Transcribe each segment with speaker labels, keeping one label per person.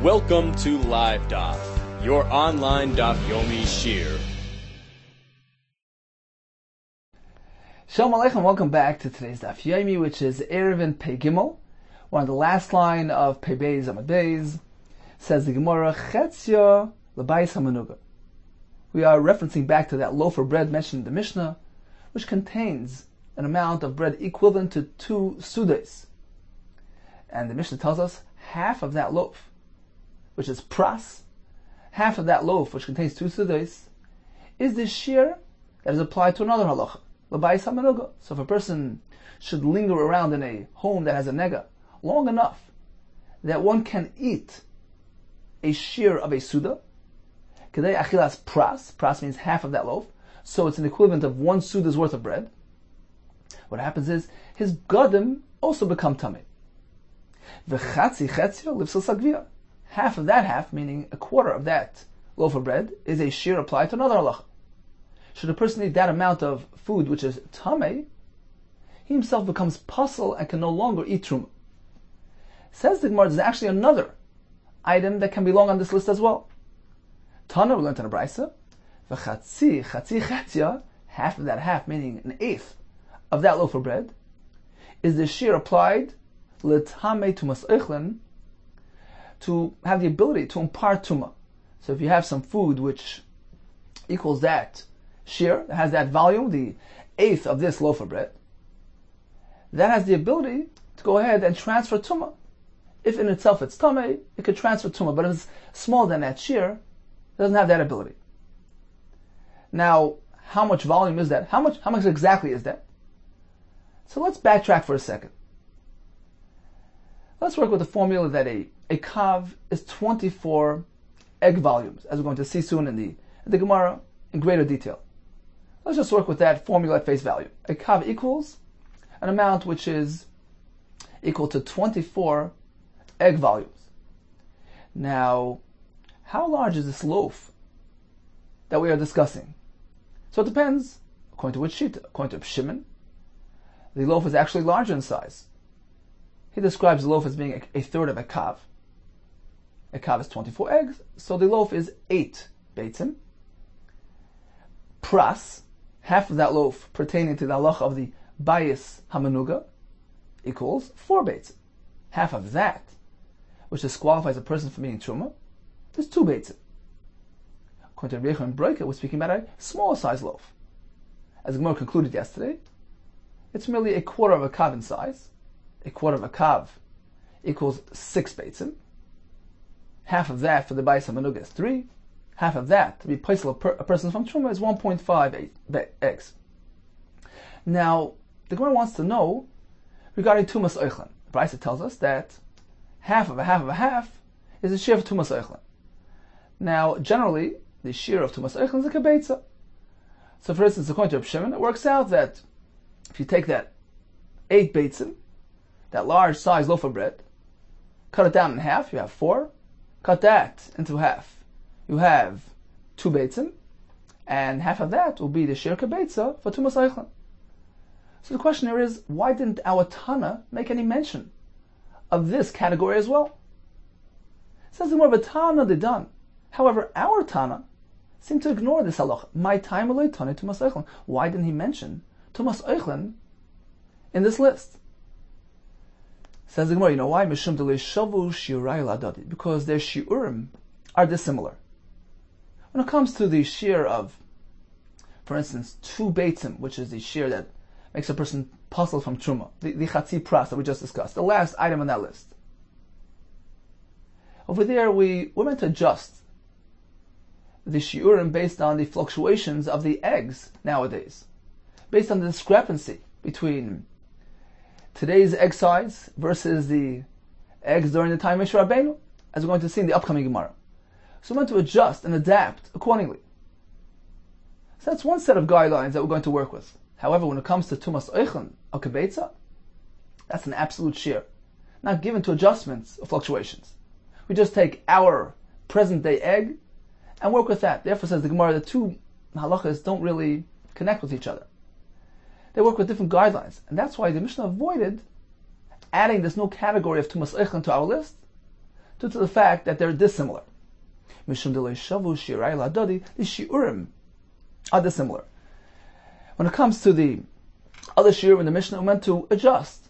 Speaker 1: Welcome to Live Daf, your online Daf Yomi Shir.
Speaker 2: Shalom Aleichem, welcome back to today's Daf Yomi, which is Eruvin Pei Gimel. We're on the last line of Pei Beis Amud Beis. Says the Gemara, Chetzia L'bayis hamanuga. We are referencing back to that loaf of bread mentioned in the Mishnah, which contains an amount of bread equivalent to 2 sudes. And the Mishnah tells us half of that loaf, which is pras, half of that loaf, which contains 2 sudes, is the shear that is applied to another halacha, l'bayis hamanuga. So if a person should linger around in a home that has a nega long enough that one can eat a shear of a suda, kedei achilas pras means half of that loaf, so it's an equivalent of 1 suda's worth of bread. What happens is his gadim also become tamei. V'chatzi chetzia lifsal sagvia. Half of that half, meaning a quarter of that loaf of bread, is a shear applied to another halacha. Should a person eat that amount of food which is tamei, he himself becomes puzzle and can no longer eat truma. Says the Gemara, there's actually another item that can belong on this list as well. Tana, we learned in a brisa, v'chatzi chetzia, half of that half, meaning an eighth of that loaf of bread, is the shear applied l'tamei tumas eichlin, to have the ability to impart tuma. So if you have some food which equals that shear, that has that volume, the eighth of this loaf of bread, that has the ability to go ahead and transfer tuma. If in itself it's tamei, it could transfer tuma, but if it's smaller than that shear, it doesn't have that ability. Now, how much volume is that? How much exactly is that? So let's backtrack for a second. Let's work with the formula that a kav is 24 egg volumes, as we're going to see soon in the Gemara in greater detail. Let's just work with that formula at face value. A kav equals an amount which is equal to 24 egg volumes. Now, how large is this loaf that we are discussing? So it depends, according to which sheet. According to Shimon, the loaf is actually larger in size. He describes the loaf as being a third of a kav. A kav is 24 eggs, so the loaf is 8 beitzim. Pras, half of that loaf pertaining to the halacha of the bayis hamanuga, equals 4 beitzim. Half of that, which disqualifies a person from eating truma, is 2 beitzim. According to Rabbi Yehuda and Breika, we're speaking about a smaller size loaf. As the Gemara concluded yesterday, it's merely a quarter of a kav in size. A quarter of a kav equals 6 beitzim. Half of that for the bayis hamanuga is 3. Half of that to be paisel a person from truma is 1.5 eggs. Now, the Gemara wants to know regarding tumas eichlin. The brisa tells us that half of a half is a shear of tumas eichlin. Now, generally, the shear of tumas eichlin is a kibetza. So, for instance, according to Reb Shimon, it works out that if you take that 8 beitzim, that large size loaf of bread, cut it down in half, you have 4. Cut that into half, you have 2 beitzim, and half of that will be the shear kibetza for tumas eichlin. So the question here is, why didn't our Tana make any mention of this category as well? It says the more of a Tana they done. However, our Tana seemed to ignore this halacha. My time alay Tana tumas eichlin. Why didn't he mention tumas eichlin in this list? Says the Gemara, you know why? Because their shiurim are dissimilar. When it comes to the shear of, for instance, 2 beitzim, which is the shear that makes a person puzzle from truma, the chatzi pras that we just discussed, the last item on that list. Over there, we're meant to adjust the shiurim based on the fluctuations of the eggs nowadays, based on the discrepancy between today's egg size versus the eggs during the time of Moshe Rabbeinu, as we're going to see in the upcoming Gemara. So we're meant to adjust and adapt accordingly. So that's one set of guidelines that we're going to work with. However, when it comes to tumas eichlin or kibetza, that's an absolute shear, not given to adjustments or fluctuations. We just take our present day egg and work with that. Therefore, says the Gemara, the two halachas don't really connect with each other. They work with different guidelines. And that's why the Mishnah avoided adding this new category of tumas eichlin to our list, due to the fact that they're dissimilar. Mishum delei shavu shirai ladodi, the shiurim are dissimilar. When it comes to the other shiurim in the Mishnah, we're meant to adjust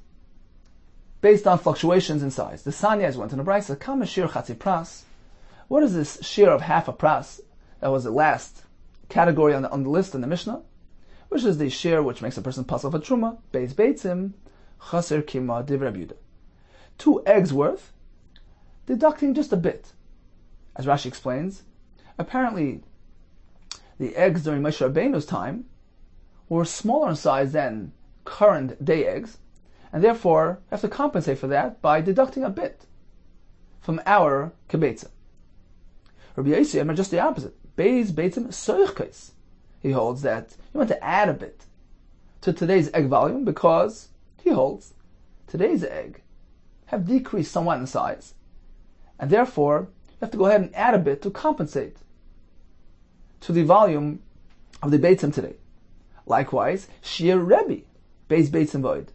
Speaker 2: based on fluctuations in size. The Sanya, as went in the Brisa, kama shir chatzi pras. What is this shir of half a pras? That was the last category on the list in the Mishnah, which is the shir which makes a person pasul for truma. Beis beitzim chaser kima div Rabbi Yehuda. 2 eggs worth, deducting just a bit. As Rashi explains, apparently the eggs during Moshe Rabbeinu's time were smaller in size than current day eggs, and therefore have to compensate for that by deducting a bit from our kibetza. Rabbi Yossi are just the opposite. Beis beitzim soichkes. He holds that you want to add a bit to today's egg volume because he holds today's egg have decreased somewhat in size, and therefore you have to go ahead and add a bit to compensate to the volume of the beitzim today. Likewise, shir Rebbe, beis beitzim void.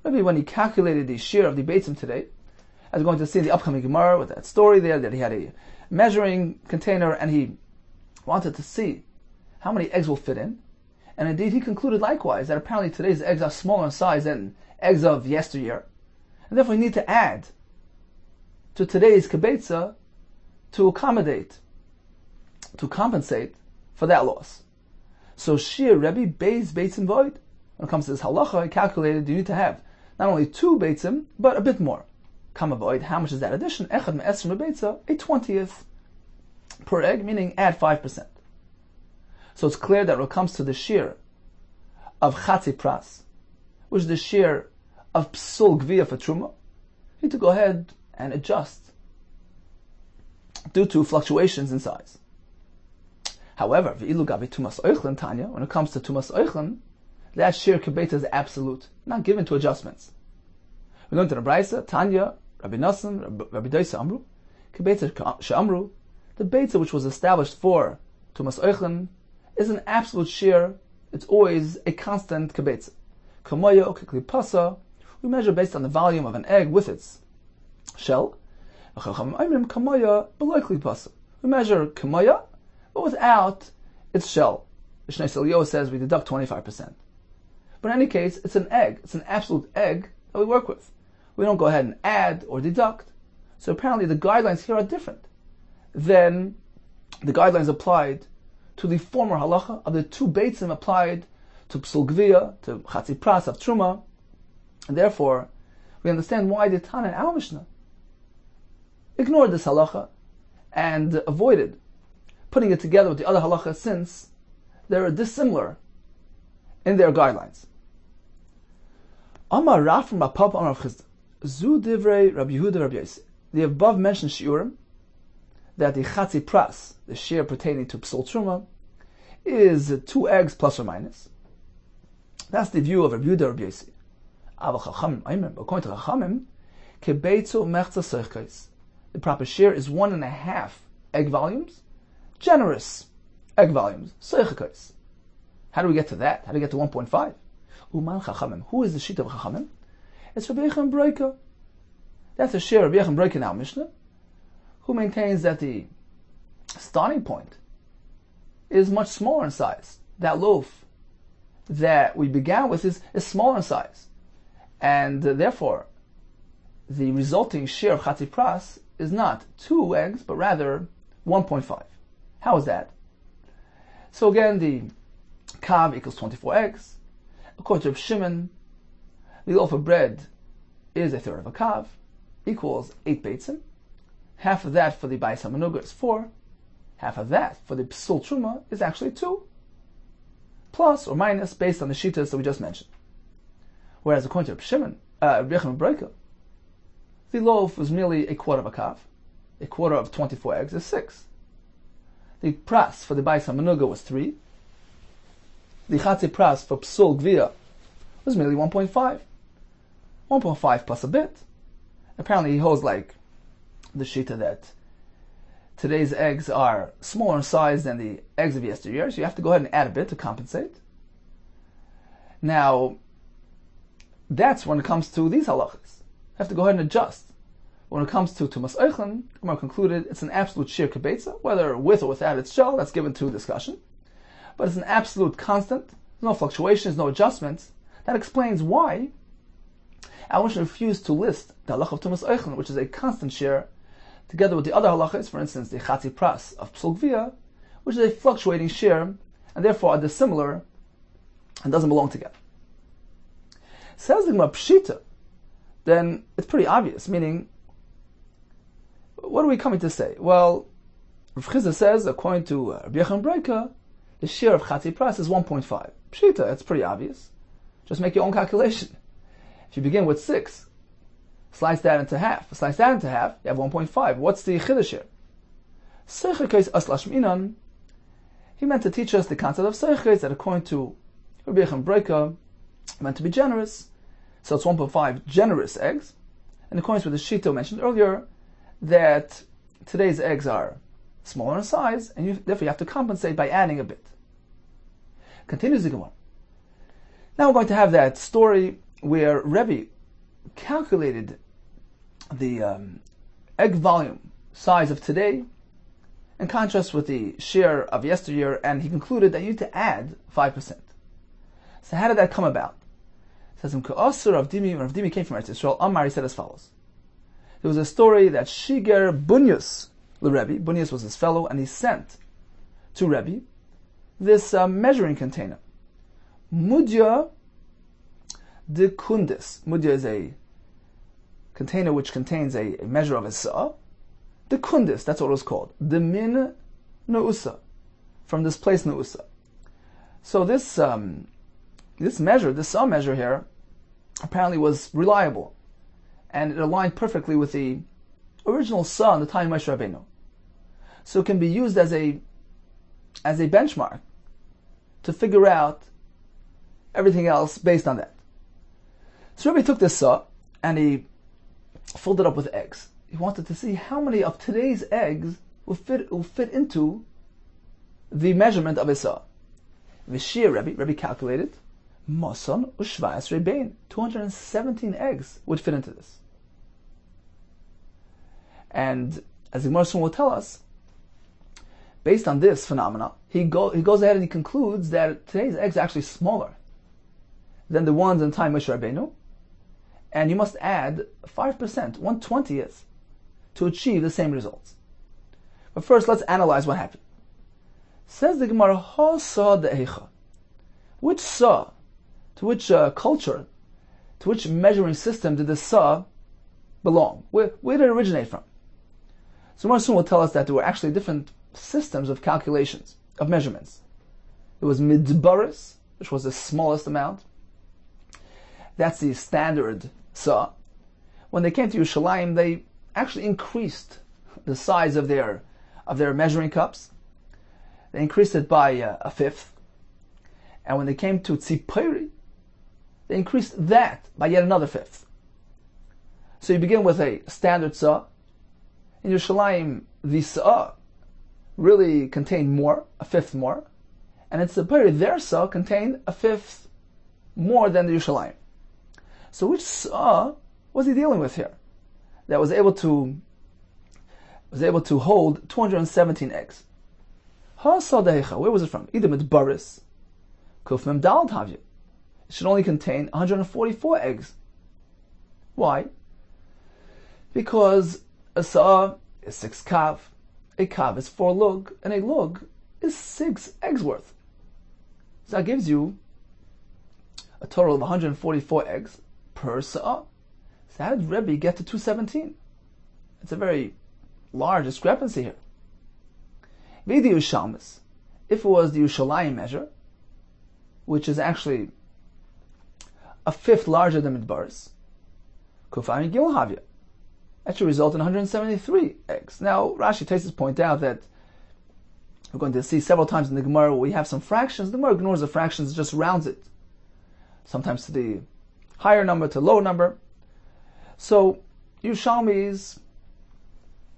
Speaker 2: Rebbe, when he calculated the shir of the beitzim today, as we're going to see in the upcoming Gemara with that story there, that he had a measuring container and he wanted to see how many eggs will fit in. And indeed, he concluded likewise that apparently today's eggs are smaller in size than eggs of yesteryear. And therefore, you need to add to today's kibetza to accommodate, to compensate for that loss. So shir Rebbe beis beitzim void. When it comes to this halacha, he calculated you need to have not only 2 beitzim, but a bit more. Kama void, how much is that addition? Echad me'esrim beitza, a 20th per egg, meaning add 5%. So it's clear that when it comes to the shir of chatzi pras, which is the shir of psul gvia for truma, you need to go ahead and adjust due to fluctuations in size. However, v'ilu gavi tumas oichlin tanya, when it comes to tumas oichlin, that shir kibetza is absolute, not given to adjustments. We're going to the Brisa, Tanya, Rabbi Nassim, Rabbi Doisa Amru, kibetza she'amru, the beitza which was established for tumas oichlin is an absolute shir. It's always a constant kibetza. Kamoya o kiklipasa, we measure based on the volume of an egg with its shell. Kamoya below klipasa, we measure kamoya, but without its shell. The Shnei Selio says we deduct 25%. But in any case, it's an egg. It's an absolute egg that we work with. We don't go ahead and add or deduct. So apparently the guidelines here are different than the guidelines applied to the former halacha of the 2 beitzim applied to psul gvia, to chatzi pras of truma. And therefore, we understand why the Tana in our Mishnah ignored this halacha and avoided putting it together with the other halacha, since they're dissimilar in their guidelines. Amar Raf from Rapapa Amar Chisda. Zu divrei Rabbi Yehuda Rabbi Yossi. The above mentioned shiurim, that the chatzi pras, the shir pertaining to psul truma, is 2 eggs plus or minus. That's the view of Rabbi Yehuda Rabbi Yossi. According to Chachamim, kebeitzu mechza seichkais. The proper shir is 1.5 egg volumes, generous egg volumes, seichkais. How do we get to that? How do we get to 1.5? Uman Chachamim. Who is the sheet of Chachamim? It's Rabbi Yechon Breika. That's a shir of Rabbi Yechon Breika in our Mishnah, who maintains that the starting point is much smaller in size. That loaf that we began with is smaller in size. And therefore, the resulting share of chatzi pras is not 2 eggs, but rather 1.5. How is that? So again, the kav equals 24 eggs. According to Reb Shimon, the loaf of bread is 1/3 of a kav, equals 8 beitzim. Half of that for the Bais HaManuga is 4. Half of that for the Psul Truma is actually 2. Plus or minus based on the shitas that we just mentioned. Whereas according to Reb Shimon, Rabbi Yechon Breika, the loaf was merely 1/4 of a kav. 1/4 of 24 eggs is 6. The pras for the Bais HaManuga was 3. The chatzi pras for Psul Gvia was merely 1.5. 1.5 plus a bit. Apparently he holds like the shita that today's eggs are smaller in size than the eggs of yesteryear, so you have to go ahead and add a bit to compensate. Now, that's when it comes to these halachas. You have to go ahead and adjust When it comes to Tumas Eichen, the Gemara concluded it's an absolute sheer kibetza, whether with or without its shell, that's given to discussion. But it's an absolute constant, no fluctuations, no adjustments. That explains why our Mishnah refused to list the halacha of Tumas Eichen, which is a constant share, together with the other halachas, for instance, the Chatzi Pras of Psul Gvia, which is a fluctuating share, and therefore are dissimilar and doesn't belong together. Says the Gemara Pshita, then it's pretty obvious, meaning, what are we coming to say? Well, Rav Chizda says, according to Rabbi Yehuda Kessler, the share of Chatzi Pras is 1.5. Pshita, it's pretty obvious. Just make your own calculation. If you begin with 6, slice that into half. Slice that into half, you have 1.5. What's the Chiddush here? Seichekes aslash minan. He meant to teach us the concept of Seichekes, that according to Rabbi Yehuda Kessler, meant to be generous. So it's 1.5 generous eggs. In accordance with the Shito mentioned earlier, that today's eggs are smaller in size, and therefore you have to compensate by adding a bit. Continues the Gemara. Now we're going to have that story where Rebbe calculated the egg volume size of today in contrast with the share of yesteryear, and he concluded that you need to add 5%. So how did that come about? It says, Rav Dimi came from Eretz Yisrael. Amar, he said as follows. There was a story that Shiger Bunyus, the Rebbe, Bunyus was his fellow, and he sent to Rebbe this measuring container. Mudya de Kundis. Mudya is a container which contains a measure of a sa'ah. De Kundis, that's what it was called. De min Neusa, from this place Neusa. So this measure, this sa'ah measure here, apparently was reliable, and it aligned perfectly with the original sa'ah in the time of Moshe Rabbeinu. So it can be used as a benchmark to figure out everything else based on that. So Rabbi took this sa'ah and he filled it up with eggs. He wanted to see how many of today's eggs will fit into the measurement of his sa'ah. V'shir Rabbi calculated, Mason u'shvayas rebein, 217 eggs would fit into this. And as the Gemara soon will tell us, based on this phenomena, he goes ahead and he concludes that today's eggs are actually smaller than the ones in time Moshe Rabbeinu, and you must add 5%, 1/20th, to achieve the same results. But first, let's analyze what happened. Says the Gemara, Ha sa de'echa. Which sa, to which culture, to which measuring system did the sa belong? Where did it originate from? So Gemara soon will tell us that there were actually different systems of calculations, of measurements. There was midbaris, which was the smallest amount. That's the standard sa. When they came to Yerushalayim, they actually increased the size of their measuring cups. They increased it by a fifth. And when they came to Tzipori, they increased that by yet another fifth. So you begin with a standard sa. In Yerushalayim, the sa really contained more, a fifth more. And in Tzipori, their sa contained a fifth more than the Yerushalayim. So which sa was he dealing with here that was able to hold 217 eggs? Ha sa dehecha, where was it from? Either midbaris, kuf mem dal tavya. It should only contain 144 eggs. Why? Because a sa is 6 kav, a kav is 4 lug, and a lug is 6 eggs worth. So that gives you a total of 144 eggs per sa'ah. So how did Rebbe get to 217? It's a very large discrepancy here. V'di Yushalmis, if it was the Yerushalayim measure, which is actually a fifth larger than Midbaris, Kufayim Gil Havya, that should result in 173 eggs. Now, Rashi takes this point out that we're going to see several times in the Gemara where we have some fractions. The Gemara ignores the fractions and just rounds it, sometimes to the higher number, to lower number. So, Yerushalmis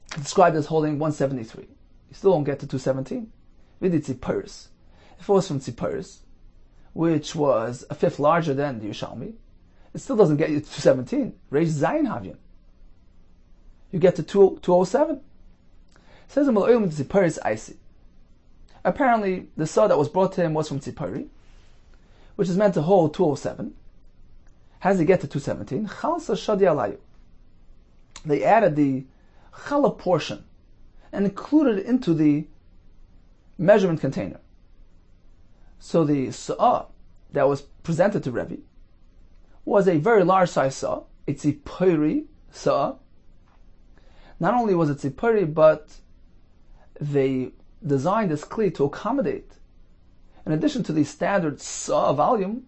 Speaker 2: described as holding 173. You still don't get to 217. V'di Tziparis. If it was from Tziparis, which was a fifth larger than the Yerushalmi, it still doesn't get you to 217. Reish Zayin Havyan. you get to 207. Says in Mal'olim Tziparis Aisi. Apparently, the saw that was brought to him was from Tzipari, which is meant to hold 207. How does he get to 217? Chalsa Shadi Alayu. They added the challah portion and included it into the measurement container. So the saw that was presented to Rebbe was a very large size saw. It's a tzipori saw. Not only was it tzipori, but they designed this kli to accommodate, in addition to the standard saw volume,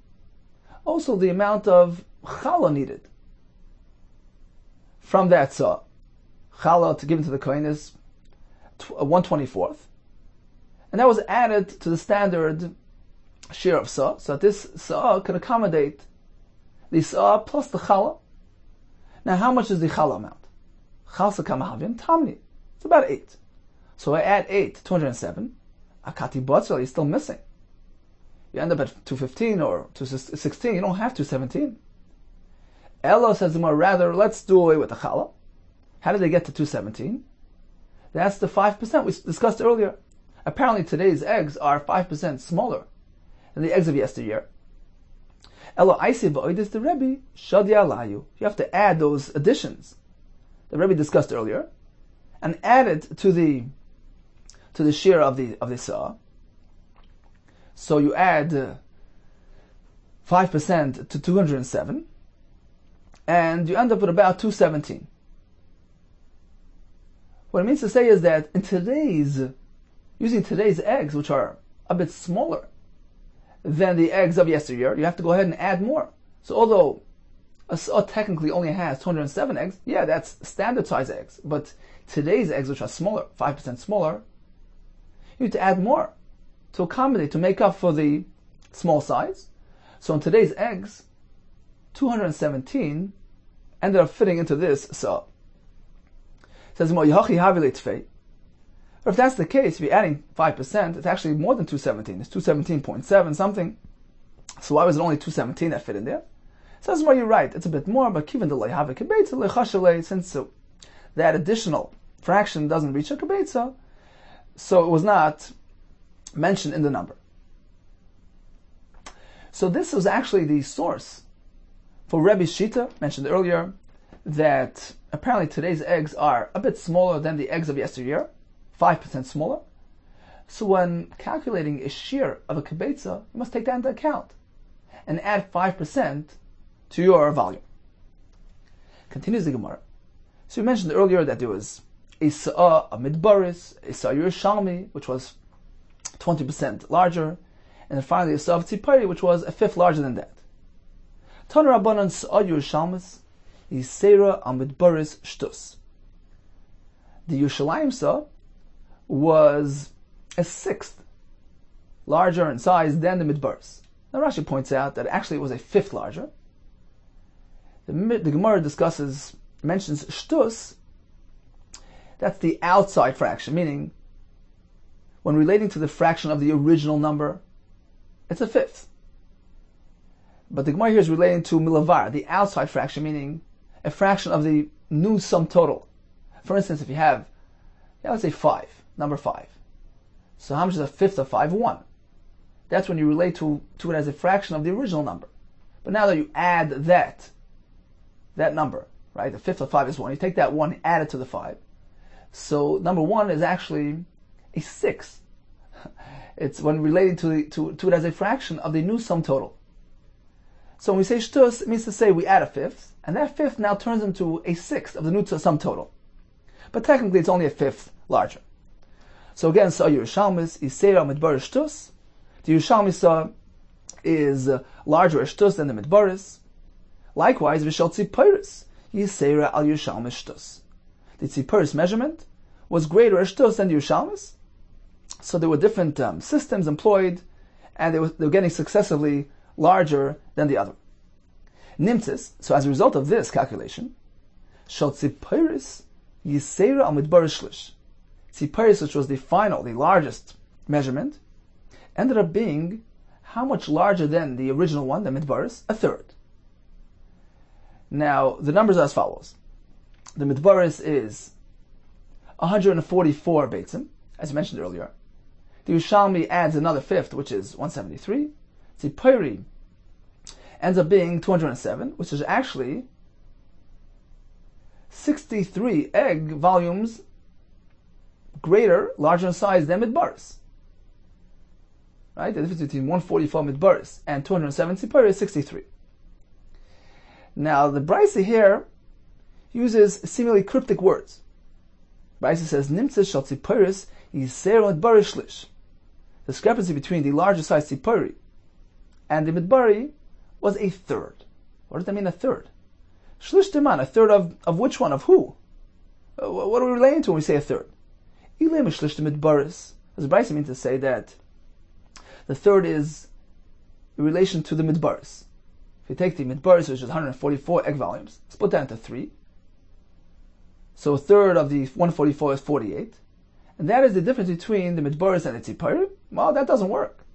Speaker 2: also the amount of challah needed from that saw. Challah to give to the kohen is 1/24th, and that was added to the standard share of saw, so that this saw can accommodate the saw plus the challah. Now, how much is the challah amount? Chalsa kamahavin tamni. It's about 8. So I add 8, 207. Akati botzal is still missing. You end up at 215 or 216. You don't have 217. Elo says more, rather, let's do away with the challah. How did they get to 217? That's the 5% we discussed earlier. Apparently today's eggs are 5% smaller than the eggs of yesteryear. Elo aisi v'oidis the Rebbe shadia layu. You have to add those additions the Rebbe discussed earlier and add it to the share of the saw. So you add 5% to 207, and you end up with about 217. What it means to say is that using today's eggs, which are a bit smaller than the eggs of yesteryear, you have to go ahead and add more. So although a saw technically only has 207 eggs, yeah, that's standard size eggs, but today's eggs, which are smaller, 5% smaller, you need to add more to accommodate, to make up for the small size. So in today's eggs, 217 ended up fitting into this saw. It says, but if that's the case, if you're adding 5%, it's actually more than 217. It's 217.7 something. So why was it only 217 that fit in there? It says, well, you're right, it's a bit more, but given the since that additional fraction doesn't reach a kibetza, so it was not mentioned in the number. So this was actually the source for Rebbe's Shita, mentioned earlier, that apparently today's eggs are a bit smaller than the eggs of yesteryear, 5% smaller. So when calculating a shear of a kibetza, you must take that into account and add 5% to your volume. Continues the Gemara. So we mentioned earlier that there was a sa'ah, a midbaris, a sa'ah Yerushalmi, which was 20% larger, and then finally a sa'ah tzipari, which was a fifth larger than that. Tana Rabbanan sa'ah Yerushalmis, Yisera al midbaris shtus. The Yerushalayim sa'ah was a sixth larger in size than the midbaris. Now Rashi points out that actually it was a fifth larger. The Gemara mentions shtus. That's the outside fraction, meaning when relating to the fraction of the original number, it's a fifth. But the Gemara here is relating to milavar, the outside fraction, meaning a fraction of the new sum total. For instance, if you have, let's say 5, number 5. So how much is a fifth of 5? 1. That's when you relate to it as a fraction of the original number. But now that you add that number, right? The fifth of 5 is 1. You take that 1, add it to the 5. So number 1 is actually a sixth. It's when relating to it as a fraction of the new sum total. So when we say shtus, it means to say we add a fifth, and that fifth now turns into a sixth of the new sum total. But technically it's only a fifth larger. So again, Sa'ah Yerushalmis, Yisera Midbar Shtus. The Yerushalmi Sa'ah is larger shtus than the Midbaris. Likewise, Vishal Tziparis, Yisera al Yerushalmis Shtus. The Tziparis measurement was greater shtus than the Yerushalmis. So there were different systems employed, and they were getting successively larger than the other. Nimtzis, so as a result of this calculation, Shal Tziparis, Yisera al Midbar Shlish. Tziparis, which was the largest measurement, ended up being how much larger than the original one, the Midbaris? A third. Now, the numbers are as follows. The midbaris is 144 beitzim, as mentioned earlier. The Yerushalmi adds another fifth, which is 173. Tzipori ends up being 207, which is actually 63 egg volumes larger in size than midbaris. Right? The difference between 144 midbaris and 207 tzipori is 63. Now, the Brisa here uses seemingly cryptic words. Brisa says, Nimtzes shal tziporis yiser midbari shlish. The discrepancy between the larger size tzipori and the midbari was a third. What does that mean, a third? Shlish deman, a third of which one? Of who? What are we relating to when we say a third? Ilem shlish midbaris. Does the Brisa mean to say that the third is in relation to the midbaris? If you take the midbaris, which is 144 egg volumes, split that into 3. So a third of the 144 is 48. And that is the difference between the midbaris and the tzipori. Well, that doesn't work.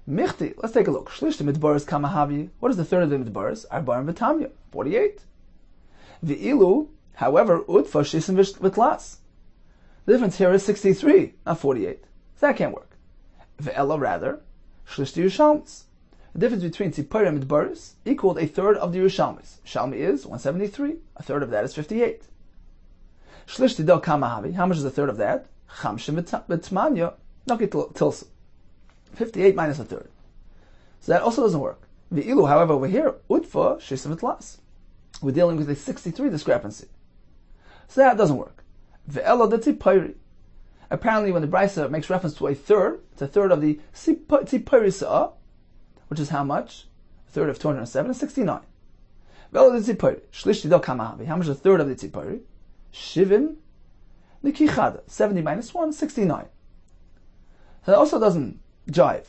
Speaker 2: Michti, let's take a look. Shlish the midbaris kamahavi. What is the third of the midbaris? Arbaim v'tamya, 48. V'ilu, however, utfa shisim v'tlas. The difference here is 63, not 48. So that can't work. Ve'ela, rather, shlish the Yerushalmis. The difference between tzipori and midbaris equaled a third of the Yerushalmis. Shalmi is 173. A third of that is 58. Shlish tidel kamahavi. How much is a third of that? Chamshim v'tmanya. Naki tilsa. 58 minus a third. So that also doesn't work. V'ilu, however, over here, utfa shisim v'tlas. We're dealing with a 63 discrepancy. So that doesn't work. Ve'elo de tzipori. Apparently, when the Brisa makes reference to a third, it's a third of the tzipori sa'ah, which is how much? A third of 207 is 69. Ve'elo de tzipori. Shlish tidel kamahavi. How much is a third of the tzipori? Shivin nikichada. 70 minus 1, 69. So that also doesn't jive.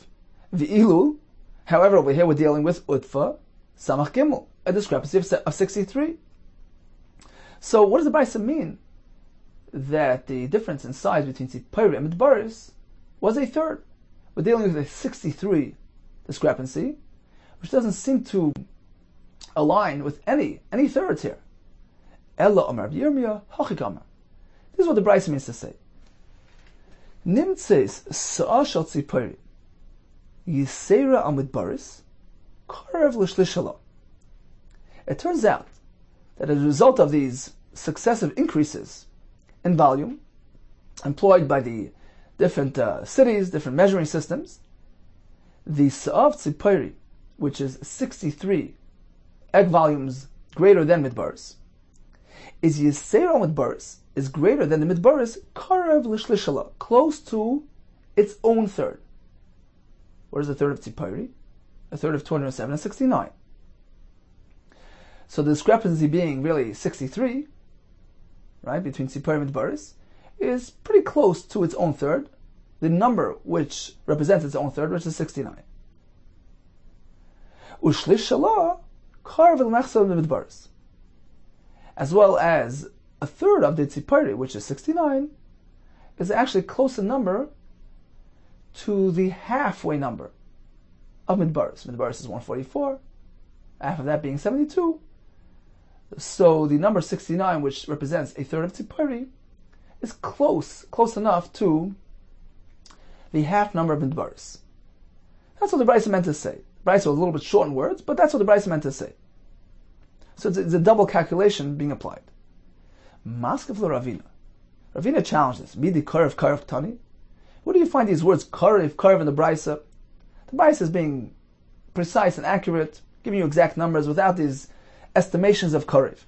Speaker 2: V'ilu, however, over here we're dealing with utfa samach gimel, a discrepancy of 63. So what does the Brisa mean? That the difference in size between tzipori and midbaris was a third. We're dealing with a 63 discrepancy, which doesn't seem to align with any thirds here. Ella Omar Yirmiyah Hachikama. This is what the Brisa means to say. Nimtzes sa'ah shal tzipori yisera al midbaris karev l'shlishala. It turns out that as a result of these successive increases in volume employed by the different cities, different measuring systems, the sa'ah of tzipori, which is 63 egg volumes greater than midbaris, is yisera al midbaris, is greater than the midbaris karev l'shlishala, close to its own third. What is the third of tzipori? A third of 207 is 69. So the discrepancy being really 63, right, between tzipori and midbaris, is pretty close to its own third, the number which represents its own third, which is 69. Ushlishala karev l'mechsel midbaris, as well as a third of the tzipori, which is 69, is actually close in number to the halfway number of midbaris. Midbaris is 144, half of that being 72. So the number 69, which represents a third of tzipori, is close enough to the half number of midbaris. That's what the Brisa meant to say. The Brisa was a little bit short in words, but that's what the Brisa meant to say. So it's a double calculation being applied. Maskav Ravina. Ravina challenged this. Midi karev tani. Where do you find these words karev in the Brisa? The Brisa is being precise and accurate, giving you exact numbers without these estimations of karev.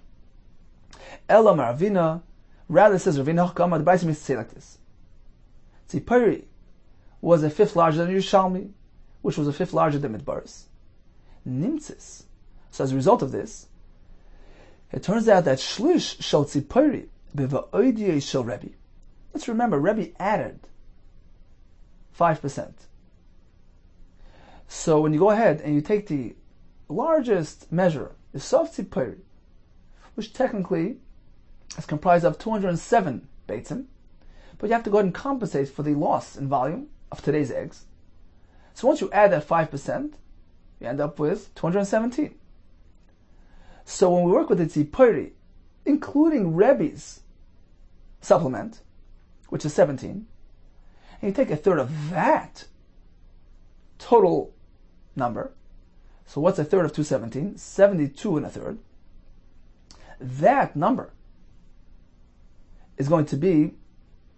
Speaker 2: Elam Ravina, rather says Ravina Hakama, the Brisa means to say like this. Tzipori was a fifth larger than Yerushalmi, which was a fifth larger than midbaris. Nimtzis. So as a result of this, it turns out that shlish shal tzipori b'va'oidiyei shal Rebbe. Let's remember, Rebbe added 5%. So when you go ahead and you take the largest measure, the sof tzipori, which technically is comprised of 207 beitzim, but you have to go ahead and compensate for the loss in volume of today's eggs. So once you add that 5%, you end up with 217. So when we work with the tzipori including Rebbe's supplement, which is 17, and you take a third of that total number, so what's a third of 217? 72 and a third. That number is going to be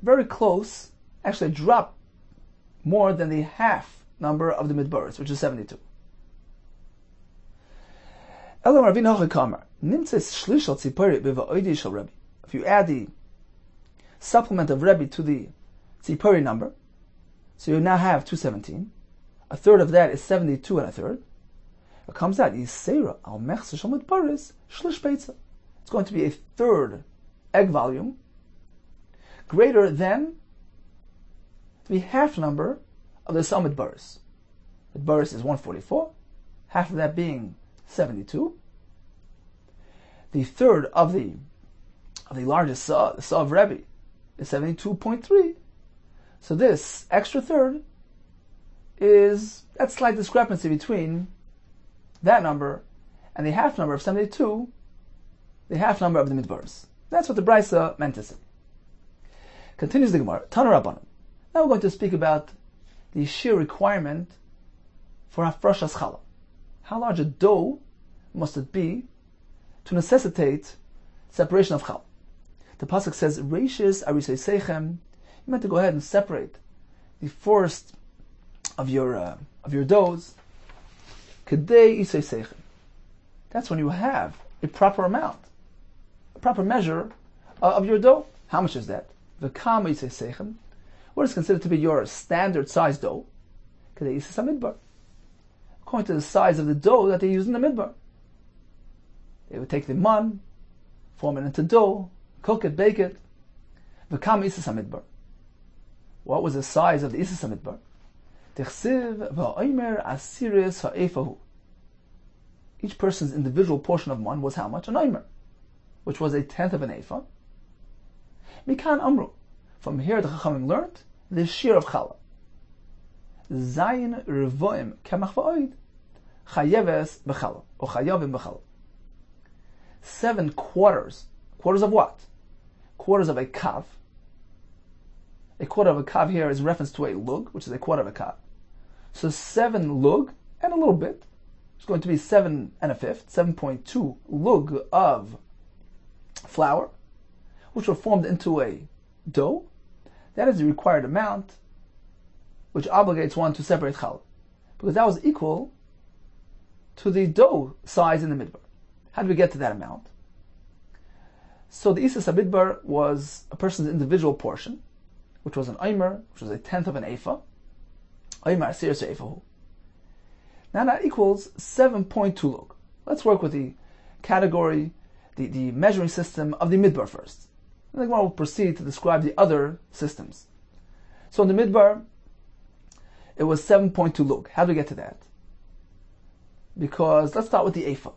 Speaker 2: very close, actually a drop more than the half number of the midbaris, which is 72. If you add the supplement of Rebbe to the tzipori number, so you now have 217. A third of that is 72 and a third. It comes out, it's going to be a third egg volume greater than the half number of the summit baris. The baris is 144, half of that being 72. The third of the largest saw, the saw of Rebbe, is 72.3. So this extra third is that slight discrepancy between that number and the half number of 72, the half number of the midbaris. That's what the Brisa meant to say. Continues the Gemara, Tana Rabbanan. Now we're going to speak about the sheer requirement for hafrashas challah. How large a dough must it be to necessitate separation of challah? The pasuk says, "Reishis arisei seichem." You meant to go ahead and separate the first of your doughs. Kedei isei seichem. That's when you have a proper amount, a proper measure of your dough. How much is that? V'kama isei seichem. What is considered to be your standard size dough? Kedei isei midbar. According to the size of the dough that they use in the midbar. They would take the man, form it into dough, cook it, bake it. V'kam isas hamidbar. What was the size of the isas hamidbar? Techsiv va'omer asiris ha'efahu. Each person's individual portion of man was how much? An omer, which was a tenth of an ephah. Mikan amru. From here the Chachamim learned the shear of challah. Zayin revoim kemach va'oid chayeves b'challah, or chayavim b'challah. 7 quarters. Quarters of what? Quarters of a kav. A quarter of a kav here is reference to a lug, which is a quarter of a kav. So 7 lug and a little bit. It's going to be 7 and a fifth, 7.2 lug of flour, which were formed into a dough. That is the required amount, which obligates one to separate challah, because that was equal to the dough size in the midbar. How did we get to that amount? So the isas hamidbar was a person's individual portion, which was an omer, which was a tenth of an ephah. Omer asiris efahu. Now that equals 7.2 lug. Let's work with the category, the measuring system of the midbar first. And then we'll proceed to describe the other systems. So in the midbar, it was 7.2 lug. How do we get to that? Because let's start with the ephah.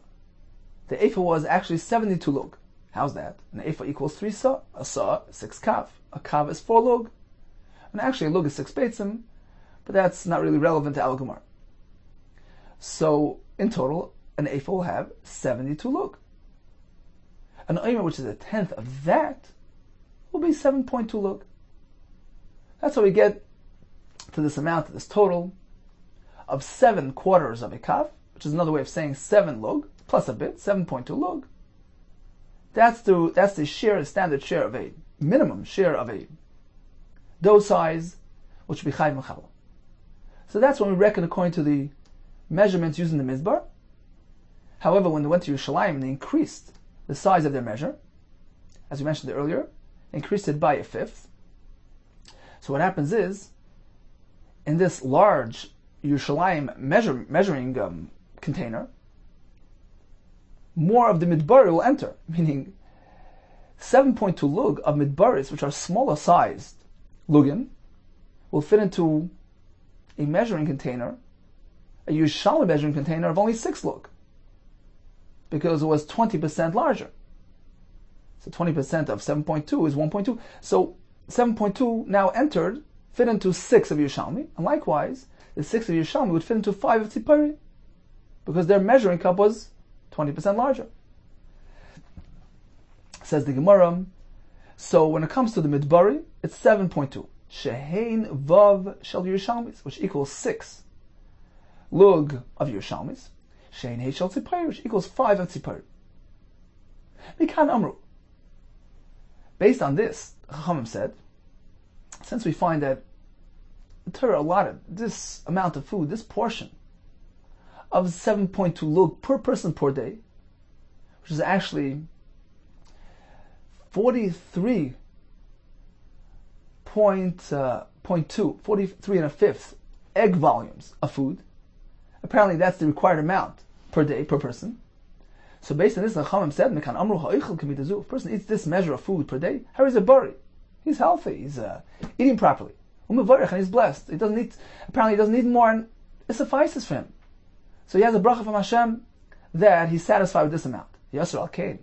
Speaker 2: The ephah was actually 72 lug. How's that? An ephah equals 3 sa. A sa, 6 kav. A kav is 4 lug. And actually a lug is 6 beitzim, but that's not really relevant to Al Gemara. So in total, an ephah will have 72 lug. An omer, which is a tenth of that, will be 7.2 lug. That's how we get to this amount, to this total of 7 quarters of a kav, which is another way of saying 7 lug, plus a bit, 7.2 lug. That's the share, the standard share of a minimum share of a dough size, which would be chayv mechallah. So that's when we reckon according to the measurements used in the mizbar. However, when they went to Yerushalayim, they increased the size of their measure. As we mentioned earlier, they increased it by a fifth. So what happens is, in this large Yerushalayim measuring container, more of the midbari will enter, meaning 7.2 lug of midbaris, which are smaller sized lugin, will fit into a measuring container, a Yerushalayim measuring container of only 6 lug, because it was 20% larger. So 20% of 7.2 is 1.2. So 7.2 now entered, fit into 6 of Yerushalmi, and likewise, the 6 of Yerushalmi would fit into 5 of Tzipori, because their measuring cup was 20% larger. Says the Gemara, so when it comes to the Midbari, it's 7.2. Shehein Vav Shel Yerushalmis, which equals 6 lug of Yerushalmis. Shehein He Shel Tzipayr, which equals 5 of Tzipayr. Mikan Amru. Based on this, Chachamim said, since we find that the Torah allotted this amount of food, this portion of 7.2 lug per person per day, which is actually 43 and a fifth egg volumes of food. Apparently that's the required amount per day, per person. So based on this, the Chachamim said, Mekan Amru Ha'oichel K'mitazu. If a person eats this measure of food per day, how is it bari? He's healthy, he's eating properly. And he's blessed. Apparently he doesn't need more, and it suffices for him. So he has a bracha from Hashem that he's satisfied with this amount. Yasser al-Kain.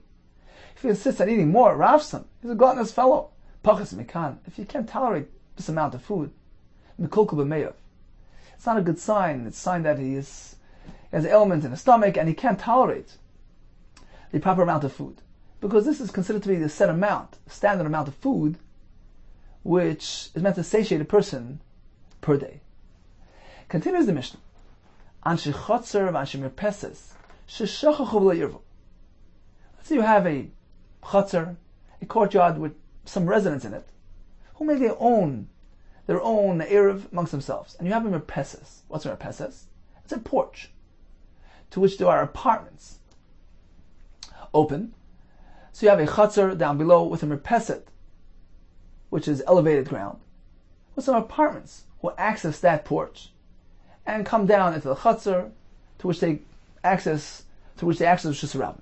Speaker 2: If he insists on eating more, Rafsan, he's a gluttonous fellow. Pachas Mikan. If you can't tolerate this amount of food, Mikulku b'meyav, it's not a good sign. It's a sign that he has ailments in his stomach and he can't tolerate the proper amount of food. Because this is considered to be the set amount, standard amount of food, which is meant to satiate a person per day. Continues the Mishnah. Anshe chotzer v'anshe mirpeses sheshachachu v'lo yirvu. Let's say you have a chotzer, a courtyard with some residents in it, who make their own eruv amongst themselves. And you have a mirpeses. What's a mirpeses? It's a porch to which there are apartments open. So you have a chotzer down below with a mirpeset, which is elevated ground, with some apartments who access that porch and come down into the chotzer to which they access Shusarabim.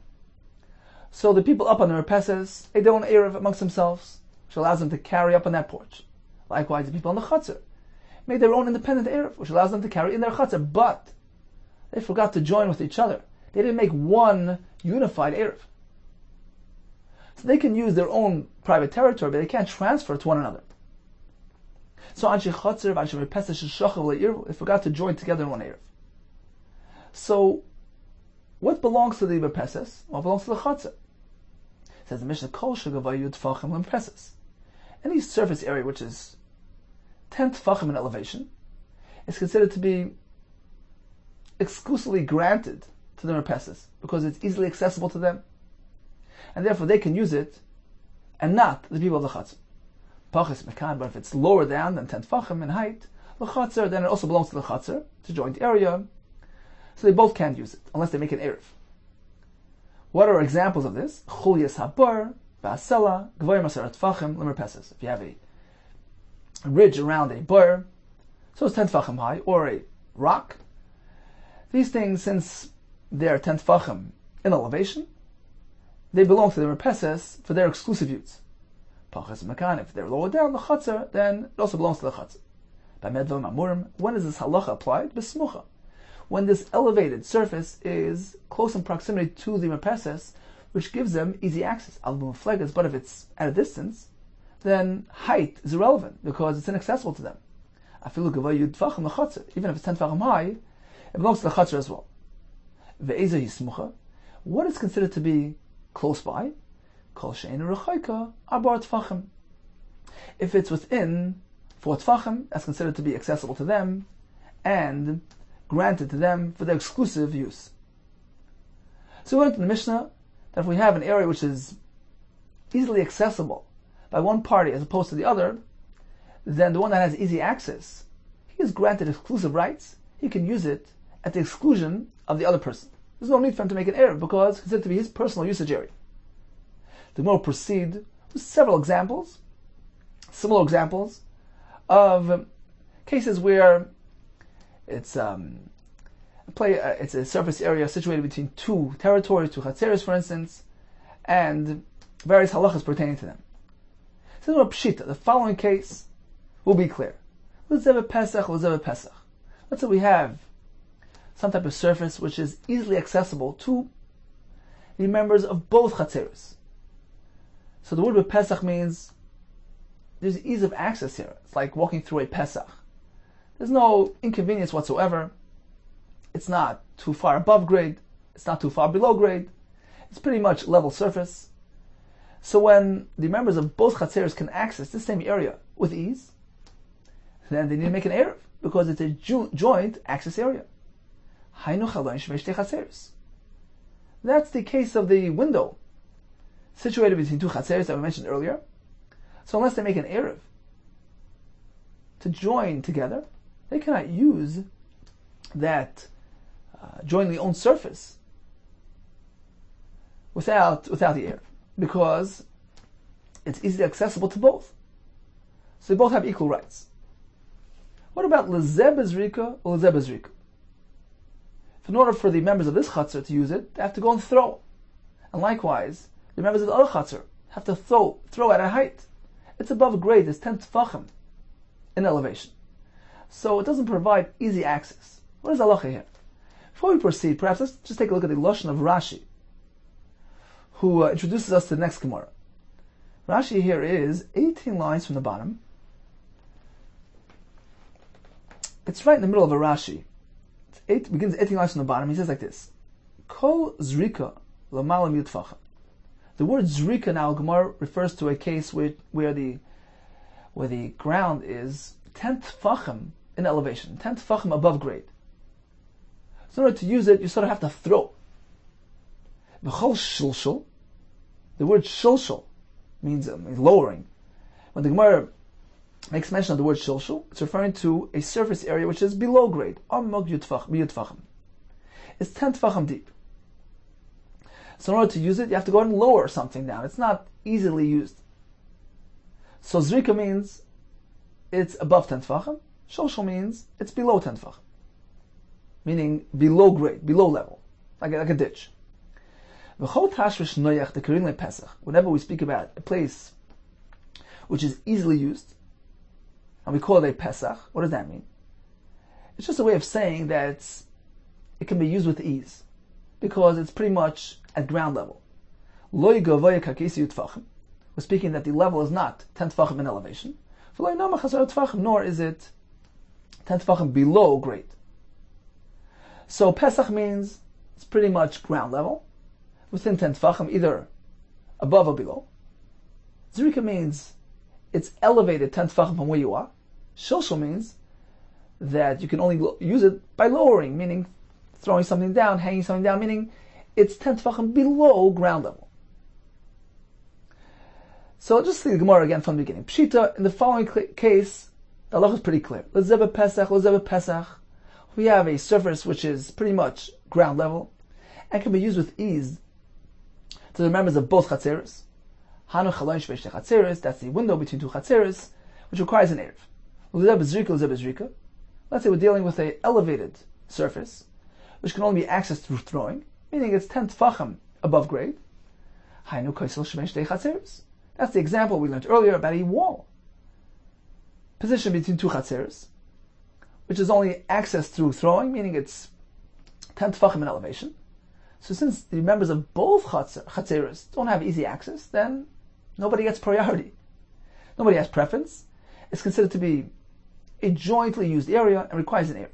Speaker 2: So the people up on the mirpeses, they do an eruv amongst themselves, which allows them to carry up on that porch. Likewise, the people on the chotzer make their own independent eruv, which allows them to carry in their chotzer, but they forgot to join with each other. They didn't make one unified eruv. So they can use their own private territory, but they can't transfer it to one another. So Anshe Chotzer v'Anshe Mirpeses Sheshachachu v'lo yirvu, they forgot to join together in one eruv. So what belongs to the Mirpeses? What belongs to the Chotzer? Says the Mishnah, Kol shegavayu tfachim l'Mirpeses. Any surface area which is 10 tfachim in elevation is considered to be exclusively granted to the Mirpeses because it's easily accessible to them, and therefore they can use it, and not the people of the Chotzer. Pachas mekan, but if it's lower down than 10 tfachim in height, the Chotzer, then it also belongs to the Chotzer, to joint area, so they both can't use it, unless they make an eruv. What are examples of this? Chulias habar, ba'asela, gvoyim asarat tfachim, l'mirpeses. If you have a ridge around a bar, so it's 10 tfachim high, or a rock, these things, since they're 10 tfachim in elevation, they belong to the mirpeses for their exclusive use. Pachas mekan, if they're lower down the chotzer, then it also belongs to the chotzer. By medvam amurim, when is this halacha applied? Besmucha. When this elevated surface is close in proximity to the mirpeses, which gives them easy access. But if it's at a distance, then height is irrelevant because it's inaccessible to them. Even if it's 10 tfachim high, it belongs to the chotzer as well. What is considered to be close by? If it's within 4 tfachim, that's considered to be accessible to them and granted to them for their exclusive use. So we learned in the Mishnah that if we have an area which is easily accessible by one party as opposed to the other, then the one that has easy access, he is granted exclusive rights. He can use it at the exclusion of the other person. There's no need for him to make an eruv because it's considered to be his personal usage area. The Gemara will proceed with several examples, similar examples of cases where it's a surface area situated between 2 territories, 2 chatzeres, for instance, and various halachas pertaining to them. So pshita, the following case will be clear. Let's say we have some type of surface which is easily accessible to the members of both chatzeres. So the word Pesach means there's ease of access here. It's like walking through a Pesach. There's no inconvenience whatsoever. It's not too far above grade. It's not too far below grade. It's pretty much level surface. So when the members of both chatzeros can access the same area with ease, then they need to make an eruv, because it's a joint access area. That's the case of the window situated between two chatzeros that we mentioned earlier. So unless they make an eruv to join together, they cannot use that jointly owned surface without the eruv, because it's easily accessible to both. So they both have equal rights. What about lezeh bezrika or lezeh bezrika? In order for the members of this chutzner to use it, they have to go and throw. And likewise, the members of the other chutzner have to throw at a height. It's above grade, it's 10 tefachim in elevation. So it doesn't provide easy access. What is halacha here? Before we proceed, perhaps let's just take a look at the lashon of Rashi, who introduces us to the next Gemara. Rashi here is 18 lines from the bottom. It's right in the middle of a Rashi. It begins 18 lines from the bottom. He says like this: Kol zrika l'malam yutfacha. The word zrika now, Gemara, refers to a case where the ground is 10 tefachim in elevation, 10 tefachim above grade. So in order to use it, you sort of have to throw. V'chol shilshul. The word shilshul means lowering. When the Gemara makes mention of the word shilshul, it's referring to a surface area which is below grade. Amog yutfachim. It's 10 tefachim deep. So in order to use it, you have to go and lower something down. It's not easily used. So zrika means it's above 10 tefachim. Shilshul means it's below 10 tefachim, meaning below grade, below level, like a ditch. Whenever we speak about a place which is easily used, and we call it a Pesach, what does that mean? It's just a way of saying that it can be used with ease, because it's pretty much at ground level. We're speaking that the level is not 10 tefachim in elevation, nor is it 10 tefachim below grade. So Pesach means it's pretty much ground level, within 10 tefachim, either above or below. Zrika means it's elevated 10 tefachim from where you are. Shilshul means that you can only use it by lowering, meaning throwing something down, hanging something down, meaning it's 10 tefachim below ground level. So just see the Gemara again from the beginning. Pshita, in the following case, the halacha is pretty clear. Lezeh Pesach. We have a surface which is pretty much ground level and can be used with ease to the members of both chatzeros. Hanu chalosh ve'shtei chatzeros, that's the window between two chatzeros, which requires an eruv. Lezeh bezrika. Let's say we're dealing with an elevated surface, which can only be accessed through throwing, meaning it's 10 tefachim above grade. Hainu koisel shemei chatzeros. That's the example we learned earlier about a wall positioned between two chatzeros, which is only accessed through throwing, meaning it's 10 tefachim in elevation. So since the members of both chatzeros don't have easy access, then nobody gets priority. Nobody has preference. It's considered to be a jointly used area and requires an eruv.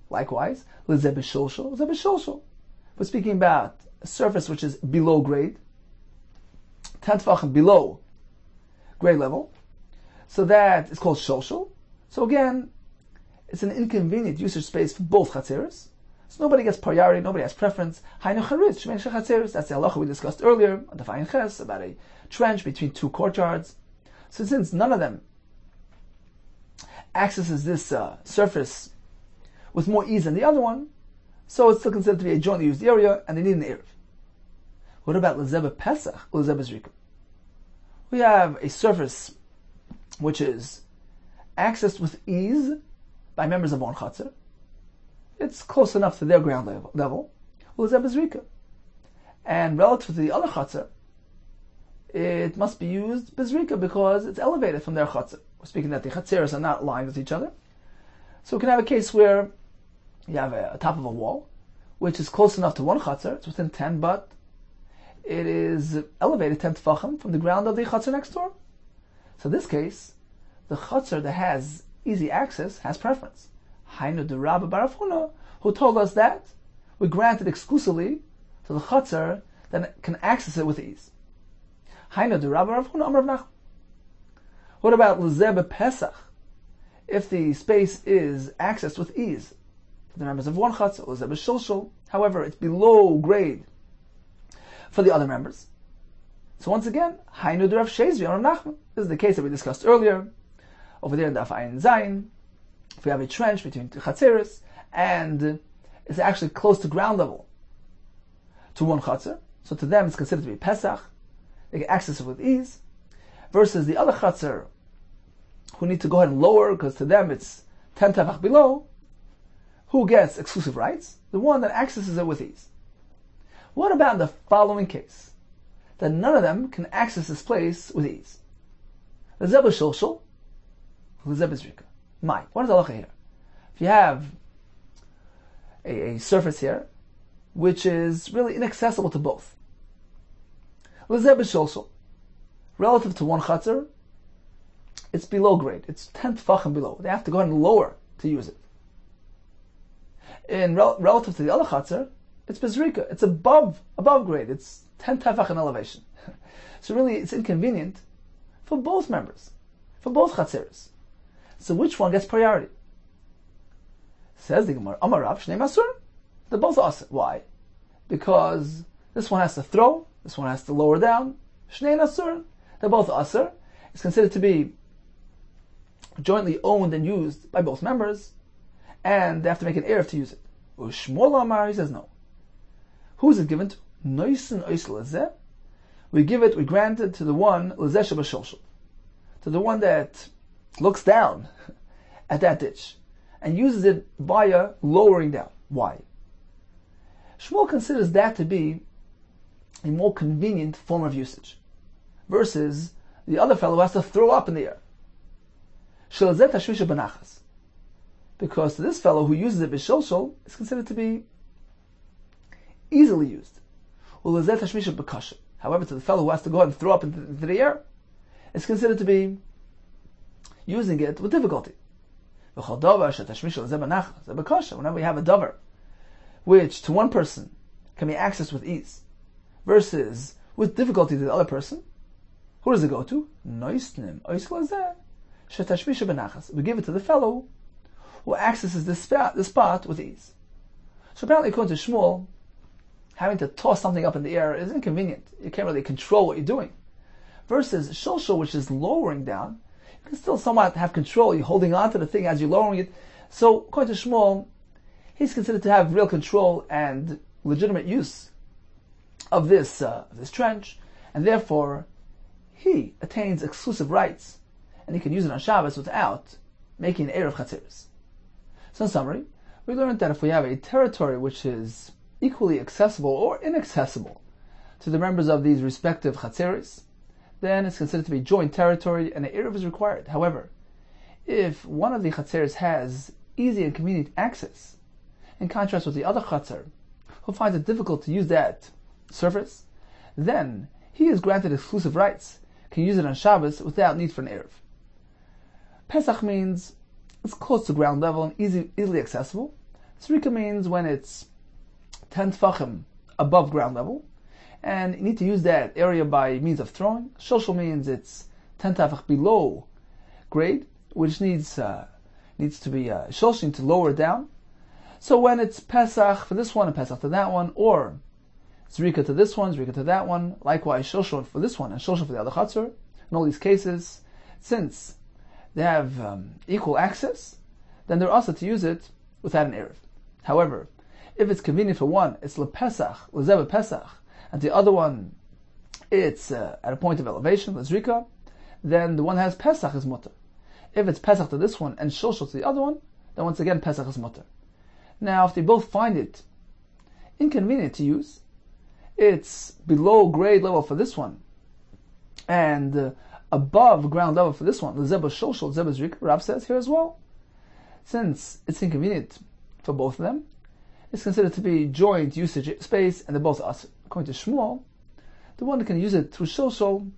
Speaker 2: Likewise, lezeh b'shilshul. We're speaking about a surface which is below grade, 10 tefachim below grade level. So that is called shilshul. So again, it's an inconvenient usage space for both chatzeros. So nobody gets priority, nobody has preference. Hainu charitz, shmei chatzeros. That's the halacha we discussed earlier on the Fayin Ches about a trench between two courtyards. So since none of them accesses this surface with more ease than the other one, so it's still considered to be a jointly used area, and they need an eruv. What about lezeh Pesach or lezeh bezrika? We have a surface which is accessed with ease by members of one chutzner. It's close enough to their ground level. Lezeh bezrika. And relative to the other chutzner, it must be used bezrika because it's elevated from their chutzner. We're speaking that the chatzeros are not aligned with each other. So we can have a case where you have a top of a wall, which is close enough to one chutzner, it's within 10, but it is elevated 10 tefachim from the ground of the chutzner next door. So in this case, the chutzner that has easy access has preference. Hainu de Rabbi Barafuna, who told us that we granted exclusively to the chutzner that can access it with ease. Hainu de Rabbi Rav Huna Amar Rav Nachman. What about Lezeh Pesach? If the space is accessed with ease, for the members of one Chatzar, Lezeh B'Shilshul, however, it's below grade for the other members. So once again, Hainu de Rav Shezvi Amar Rav Nachman. This is the case that we discussed earlier. Over there in Daf Ayin Zayin, if we have a trench between two Chatzeres, and it's actually close to ground level to one Chatzar, so to them it's considered to be Pesach, they can access it with ease, versus the other Chatzar, who need to go ahead and lower, because to them it's 10 tefach below, who gets exclusive rights? The one that accesses it with ease. What about the following case? That none of them can access this place with ease. Lezeh B'Shilshul, Lezeh B'Zrika. What is the halacha here? If you have a surface here, which is really inaccessible to both. Lezeh B'Shilshul, relative to one Chatzar, it's below grade. It's 10 tefachim below. They have to go ahead and lower to use it. In relative to the other Chatzar, it's B'Zrika. It's above grade. It's 10 tefach in elevation. So really, it's inconvenient for both members, for both Chatzeres. So which one gets priority? Says the Gemara, Amar Rav Shnei Masur. They're both asur. Why? Because this one has to throw, this one has to lower down. Shnei Asur. They're both asur. It's considered to be jointly owned and used by both members, and they have to make an eruv to use it. Ushmol Amar, he says no. Who is it given to? Noisen oisel lezeh. We grant it to the one lezeh shebasholshul, to the one that looks down at that ditch and uses it via lowering down. Why? Shmuel considers that to be a more convenient form of usage versus the other fellow who has to throw up in the air. Shelazet hashmisha benachas. Because to this fellow who uses it b'shilshul, it's considered to be easily used. Ulazet hashmisha b'kasha. However, to the fellow who has to go ahead and throw up into the air, it's considered to be using it with difficulty. Whenever we have a davar, which to one person can be accessed with ease, versus with difficulty to the other person, who does it go to? We give it to the fellow who accesses this spot with ease. So apparently, according to Shmuel, having to toss something up in the air is inconvenient. You can't really control what you're doing. Versus Shilshul, which is lowering down, you can still somewhat have control. You're holding on to the thing as you're lowering it. So according to Shmuel, he's considered to have real control and legitimate use of this trench, and therefore he attains exclusive rights, and he can use it on Shabbos without making an eruv chatzeres. So in summary, we learned that if we have a territory which is equally accessible or inaccessible to the members of these respective chatzeres, then it's considered to be joint territory and an eruv is required. However, if one of the chatzeres has easy and convenient access, in contrast with the other chatzar, who finds it difficult to use that surface, then he is granted exclusive rights, can use it on Shabbos without need for an eruv. Pesach means it's close to ground level and easily accessible. Zrika means when it's 10 tefachim above ground level, and you need to use that area by means of throwing. Shilshul means it's 10 tefach below grade, which needs to be shilshing to lower it down. So when it's Pesach for this one and Pesach to that one, or Zrika to this one, Zrika to that one, likewise Shilshul for this one and Shilshul for the other Chatzar, in all these cases, since they have equal access, then they're also to use it without an eruv. However, if it's convenient for one, it's LePesach, Lezeh Pesach, and the other one, it's at a point of elevation, Lezrika, then the one that has Pesach is mutter. If it's Pesach to this one and Shilshul to the other one, then once again Pesach is mutter. Now, if they both find it inconvenient to use, it's below grade level for this one, and above ground level for this one, Lezeh Shilshul, Lezeh Zrika, Rav says here as well, since it's inconvenient for both of them, it's considered to be joint usage space, and they're both us. According to Shmuel, the one that can use it through Shilshul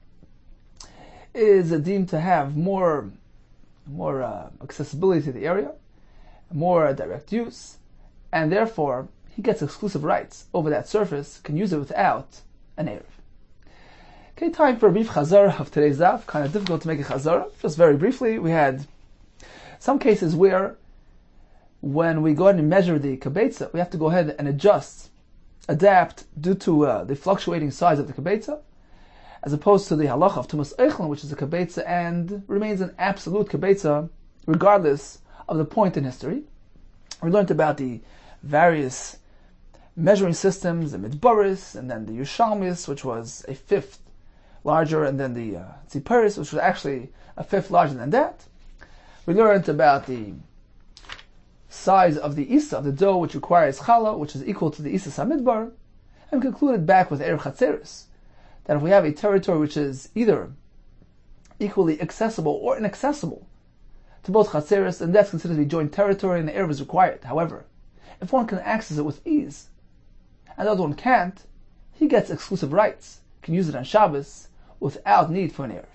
Speaker 2: is deemed to have more accessibility to the area, more direct use, and therefore he gets exclusive rights over that surface, can use it without an eruv. Okay, time for a brief chazara of today's daf. Kind of difficult to make a chazara. Just very briefly, we had some cases where when we go ahead and measure the kibetza, we have to go ahead and adapt due to the fluctuating size of the kibetza, as opposed to the halacha of tumas eichlin, which is a kibetza and remains an absolute kibetza regardless of the point in history. We learned about the various measuring systems, the midbaris, and then the Yushalmis, which was a fifth larger, and then the Tziparis, which was actually a fifth larger than that. We learned about the size of the Isa, of the dough, which requires challah, which is equal to the Isa Samidbar, and concluded back with Erev Chatzeris, that if we have a territory which is either equally accessible or inaccessible to both Chatzeris, then that's considered to be joint territory and the Erev is required. However, if one can access it with ease, and the other one can't, he gets exclusive rights, can use it on Shabbos without need for an Erev.